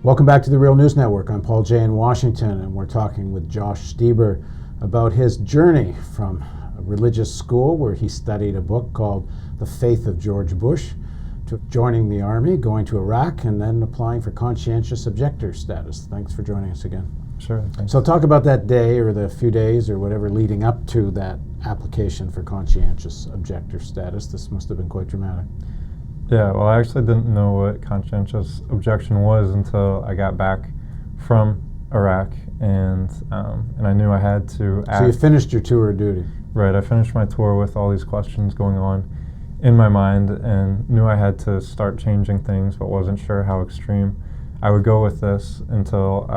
Welcome back to the Real News Network. I'm Paul Jay in Washington, and we're talking with Josh Stieber about his journey from a religious school where he studied a book called The Faith of George Bush to joining the Army, going to Iraq, and then applying for conscientious objector status. Thanks for joining us again. Sure. Thanks. So talk about that day or the few days or whatever leading up to that application for conscientious objector status. This must have been quite dramatic. Yeah, well, I actually didn't know what conscientious objection was until I got back from Iraq, and I knew I had to act. So you finished your tour of duty. Right, I finished my tour with all these questions going on in my mind and knew I had to start changing things, but wasn't sure how extreme I would go with this until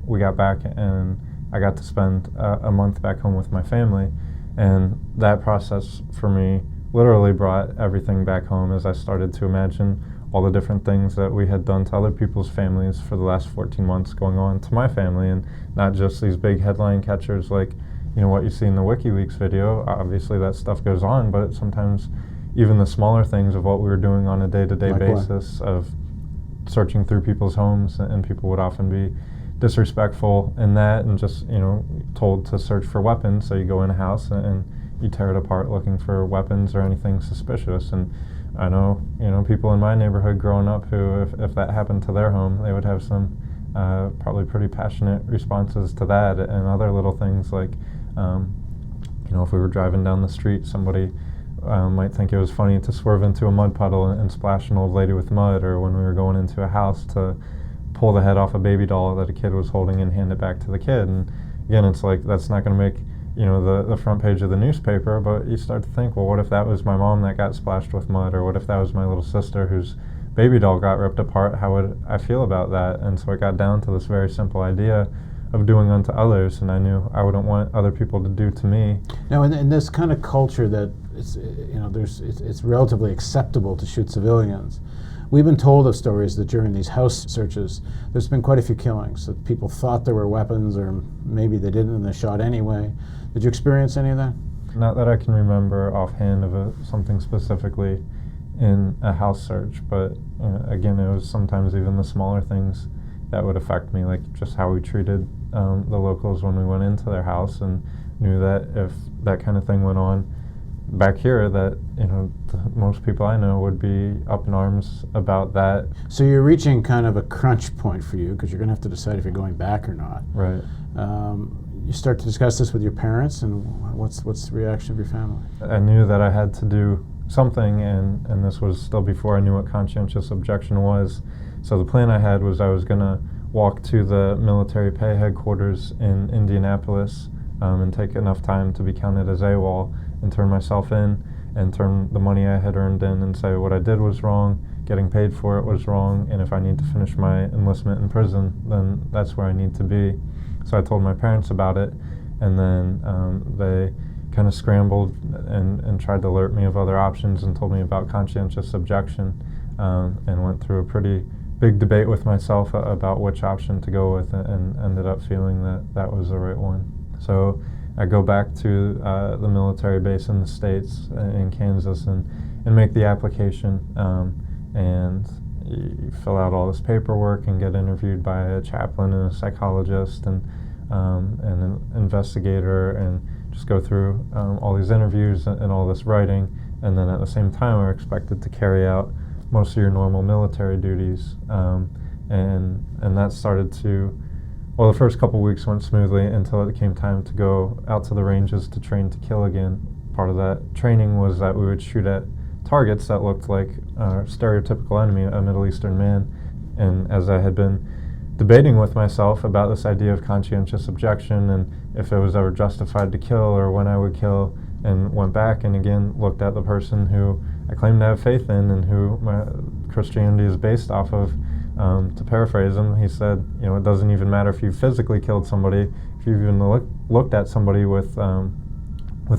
we got back and I got to spend a month back home with my family. And that process for me literally brought everything back home as I started to imagine all the different things that we had done to other people's families for the last 14 months going on to my family, and not just these big headline catchers like, you know, what you see in the WikiLeaks video. Obviously that stuff goes on, but sometimes even the smaller things of what we were doing on a day-to-day basis of searching through people's homes, and people would often be disrespectful in that and just, you know, told to search for weapons. So you go in a house and you tear it apart looking for weapons or anything suspicious. And I know, you know, people in my neighborhood growing up who, if that happened to their home, they would have some probably pretty passionate responses to that, and other little things like, you know, if we were driving down the street, somebody might think it was funny to swerve into a mud puddle and splash an old lady with mud, or when we were going into a house to pull the head off a baby doll that a kid was holding and hand it back to the kid. And again, it's like, that's not going to make, you know, the front page of the newspaper, but you start to think, well, what if that was my mom that got splashed with mud, or what if that was my little sister whose baby doll got ripped apart? How would I feel about that? And so it got down to this very simple idea of doing unto others, and I knew I wouldn't want other people to do to me. Now, in this kind of culture that it's, you know, it's relatively acceptable to shoot civilians. We've been told of stories that during these house searches, there's been quite a few killings, that people thought there were weapons, or maybe they didn't and they shot anyway. Did you experience any of that? Not that I can remember offhand of something specifically in a house search, but again, it was sometimes even the smaller things that would affect me, like just how we treated the locals when we went into their house, and knew that if that kind of thing went on back here, that, you know, most people I know would be up in arms about that. So you're reaching kind of a crunch point for you, because you're going to have to decide if you're going back or not. Right. You start to discuss this with your parents, and what's the reaction of your family? I knew that I had to do something, and this was still before I knew what conscientious objection was. So the plan I had was I was going to walk to the military pay headquarters in Indianapolis and take enough time to be counted as AWOL, and turn myself in and turn the money I had earned in and say what I did was wrong, getting paid for it was wrong, and if I need to finish my enlistment in prison, then that's where I need to be. So I told my parents about it, and then they kind of scrambled and tried to alert me of other options and told me about conscientious objection, and went through a pretty big debate with myself about which option to go with, and ended up feeling that that was the right one. So I go back to the military base in the States, in Kansas, and make the application, and you fill out all this paperwork and get interviewed by a chaplain and a psychologist and an investigator, and just go through all these interviews and all this writing, and then at the same time we're expected to carry out most of your normal military duties, and that started to, well, the first couple weeks went smoothly until it came time to go out to the ranges to train to kill again. Part of that training was that we would shoot at targets that looked like our stereotypical enemy, a Middle Eastern man. And as I had been debating with myself about this idea of conscientious objection and if it was ever justified to kill or when I would kill, and went back and again looked at the person who I claim to have faith in and who my Christianity is based off of, to paraphrase him, he said, you know, it doesn't even matter if you physically killed somebody, if you've even looked at somebody with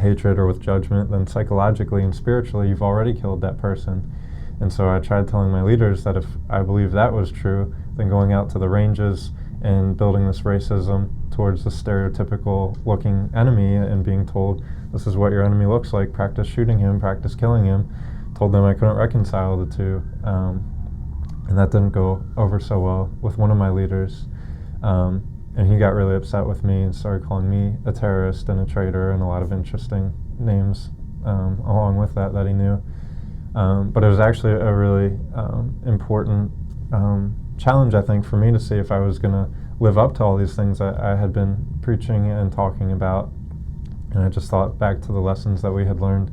hatred or with judgment, then psychologically and spiritually you've already killed that person. And so I tried telling my leaders that if I believed that was true, then going out to the ranges and building this racism towards the stereotypical looking enemy and being told, this is what your enemy looks like, practice shooting him, practice killing him, told them I couldn't reconcile the two. and that didn't go over so well with one of my leaders. And he got really upset with me and started calling me a terrorist and a traitor and a lot of interesting names along with that he knew. But it was actually a really important challenge, I think, for me to see if I was going to live up to all these things I had been preaching and talking about. And I just thought back to the lessons that we had learned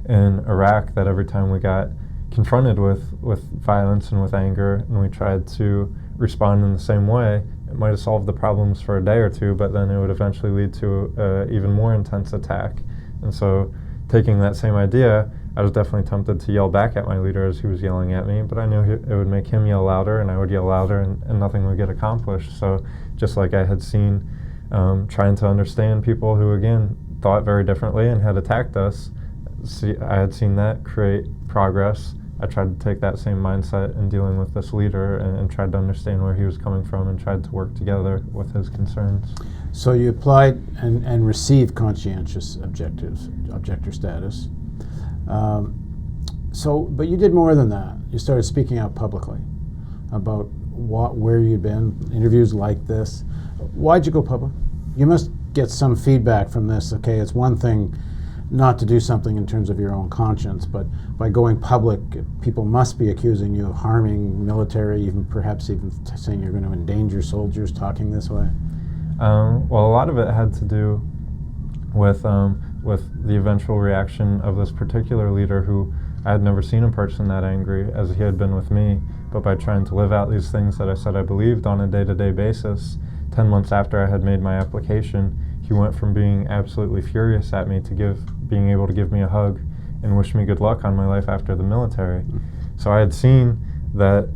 in Iraq, that every time we got confronted with violence and with anger and we tried to respond in the same way, it might have solved the problems for a day or two, but then it would eventually lead to an even more intense attack. And so taking that same idea, I was definitely tempted to yell back at my leader as he was yelling at me, but I knew it would make him yell louder and I would yell louder and nothing would get accomplished. So just like I had seen trying to understand people who, again, thought very differently and had attacked us, I had seen that create progress. I tried to take that same mindset in dealing with this leader and tried to understand where he was coming from and tried to work together with his concerns. So you applied and received conscientious objector status. But you did more than that. You started speaking out publicly about where you'd been, interviews like this. Why'd you go public? You must get some feedback from this. Okay, it's one thing not to do something in terms of your own conscience, but by going public, people must be accusing you of harming military, perhaps even saying you're going to endanger soldiers talking this way. Well, a lot of it had to do with the eventual reaction of this particular leader, who I had never seen a person that angry as he had been with me, but by trying to live out these things that I said I believed on a day-to-day basis, 10 months after I had made my application, he went from being absolutely furious at me to being able to give me a hug and wish me good luck on my life after the military. So I had seen that,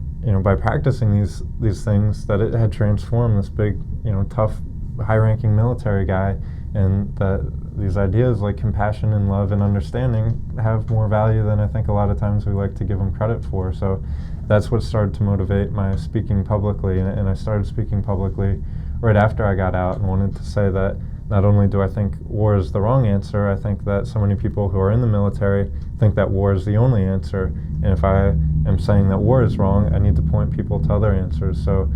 by practicing these things, that it had transformed this big, tough, high-ranking military guy, and that these ideas like compassion and love and understanding have more value than I think a lot of times we like to give them credit for. So that's what started to motivate my speaking publicly, and I started speaking publicly right after I got out and wanted to say that not only do I think war is the wrong answer, I think that so many people who are in the military think that war is the only answer. And if I am saying that war is wrong, I need to point people to other answers. So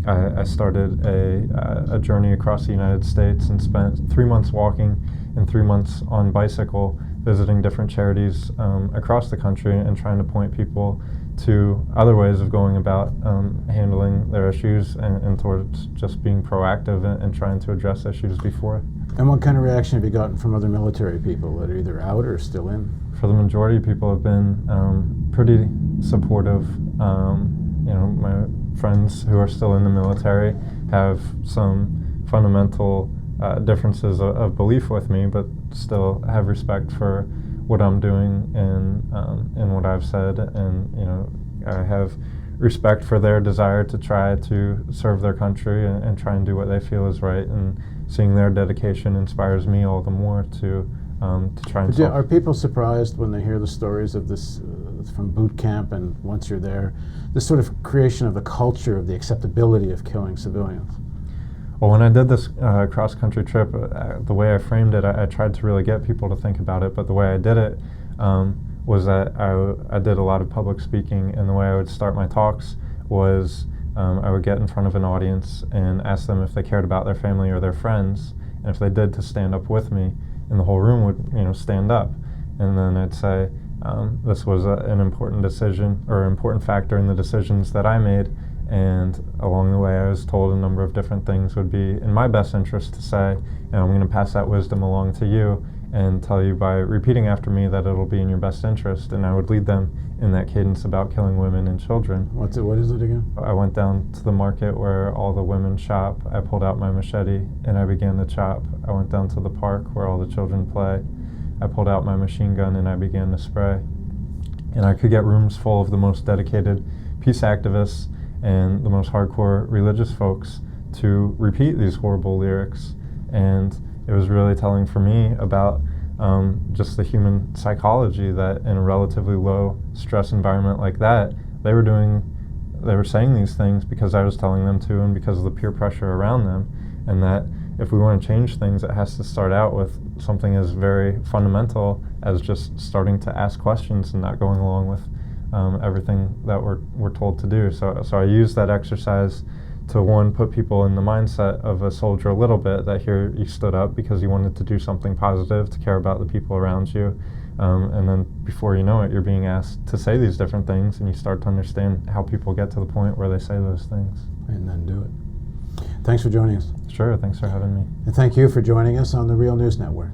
I started a journey across the United States and spent 3 months walking and 3 months on bicycle, visiting different charities across the country and trying to point people to other ways of going about handling their issues and towards just being proactive and trying to address issues before. And what kind of reaction have you gotten from other military people that are either out or still in? For the majority, people have been pretty supportive. My friends who are still in the military have some fundamental differences of belief with me, but still have respect for what I'm doing and what I've said, and I have respect for their desire to try to serve their country and try and do what they feel is right, and seeing their dedication inspires me all the more to try and Are people surprised when they hear the stories of this from boot camp, and once you're there, this sort of creation of the culture of the acceptability of killing civilians? Well, when I did this cross-country trip, the way I framed it, I tried to really get people to think about it, but the way I did it was that I did a lot of public speaking, and the way I would start my talks was I would get in front of an audience and ask them if they cared about their family or their friends, and if they did, to stand up with me, and the whole room would stand up. And then I'd say this was an important decision or important factor in the decisions that I made. And along the way, I was told a number of different things would be in my best interest to say, and I'm going to pass that wisdom along to you and tell you by repeating after me that it'll be in your best interest. And I would lead them in that cadence about killing women and children. What is it again? I went down to the market where all the women shop. I pulled out my machete and I began to chop. I went down to the park where all the children play. I pulled out my machine gun and I began to spray. And I could get rooms full of the most dedicated peace activists and the most hardcore religious folks to repeat these horrible lyrics. And it was really telling for me about just the human psychology, that in a relatively low stress environment like that, they were saying these things because I was telling them to and because of the peer pressure around them. And that if we want to change things, it has to start out with something as very fundamental as just starting to ask questions and not going along with everything that we're told to do. So I use that exercise to, one, put people in the mindset of a soldier a little bit, that here you stood up because you wanted to do something positive, to care about the people around you. And then before you know it, you're being asked to say these different things, and you start to understand how people get to the point where they say those things. And then do it. Thanks for joining us. Sure, thanks for having me. And thank you for joining us on the Real News Network.